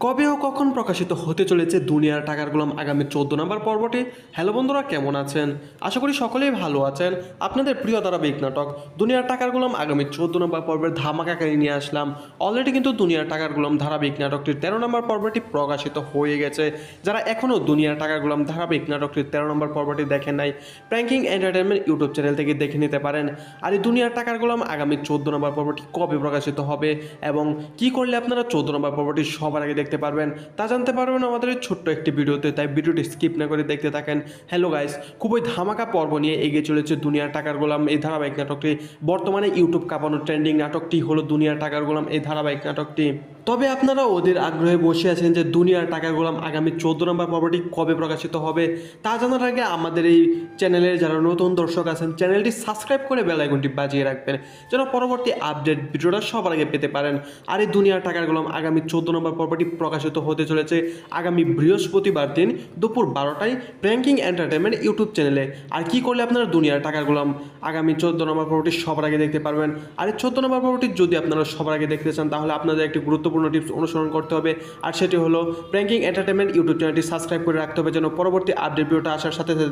কবে ও কখন প্রকাশিত হতে চলেছে দুনিয়ার টাকার গোলাম আগামী 14 নম্বর পর্বটি। হ্যালো বন্ধুরা, কেমন আছেন? আশা করি সকলেই ভালো আছেন। আপনাদের প্রিয় ধারাবাহিক নাটক দুনিয়ার টাকার গোলাম আগামী 14 নম্বর পর্বের ধামাকাকারী নিয়ে আসলাম। অলরেডি কিন্তু দুনিয়ার টাকার গোলাম ধারাবাহিক নাটকটির 13 নম্বর পর্বটি প্রকাশিত হয়ে গেছে। যারা এখনও দুনিয়ার টাকার গোলাম ধারাবাহিক নাটকটির 13 নম্বর পর্বটি দেখেন নাই, প্র্যাঙ্কিং এন্টারটেনমেন্ট ইউটিউব চ্যানেল থেকে দেখে নিতে পারেন। আর এই দুনিয়ার টাকার গোলাম আগামী 14 নম্বর পর্বটি কবে প্রকাশিত হবে এবং কি করলে আপনারা 14 নম্বর পর্বটি সবার আগে দেখতে পারবেন তা জানতে পারবেন আমাদের এই ছোট্ট একটি ভিডিওতে, তাই ভিডিওটি স্কিপ না করে দেখতে থাকেন। হ্যালো গাইস, খুবই ধামাকা পর্ব নিয়ে এগিয়ে চলেছে দুনিয়ার টাকার গোলাম এই ধারাবাহিক নাটকটি। বর্তমানে ইউটিউব কাঁপানো ট্রেন্ডিং নাটকটি হলো দুনিয়ার টাকার গোলাম এই ধারাবাহিক নাটকটি। তবে আপনারা ওদের আগ্রহে বসে আছেন যে দুনিয়ার টাকার গোলাম আগামী 14 নম্বর পর্বটি কবে প্রকাশিত হবে তা জানার আগে আমাদের এই চ্যানেলের যারা নতুন দর্শক আছেন চ্যানেলটি সাবস্ক্রাইব করে বেল আইকনটি বাজিয়ে রাখবেন যেন পরবর্তী আপডেট ভিডিওটা সবার আগে পেতে পারেন। আর এই দুনিয়ার টাকার গোলাম আগামী 14 নম্বর পর্বটি প্রকাশিত হতে চলেছে আগামী বৃহস্পতিবার দিন দুপুর 12টায় প্র্যাঙ্কিং এন্টারটেনমেন্ট ইউটিউব চ্যানেলে। আর কি করলে আপনারা দুনিয়ার টাকার গোলাম আগামী 14 নম্বর পর্বটি সবার আগে দেখতে পারবেন। আর এই 14 নম্বর পর্বটি যদি আপনারা সবার আগে দেখতে চান তাহলে আপনাদের একটি গুরুত্বপূর্ণ টিপস অনুসরণ করতে হবে, আর সেটি হলো প্র্যাঙ্কিং এন্টারটেনমেন্ট ইউটিউব চ্যানেলটি সাবস্ক্রাইব করে রাখতে হবে যেন পরবর্তী আপডেট ভিডিওটা আসার সাথে সাথে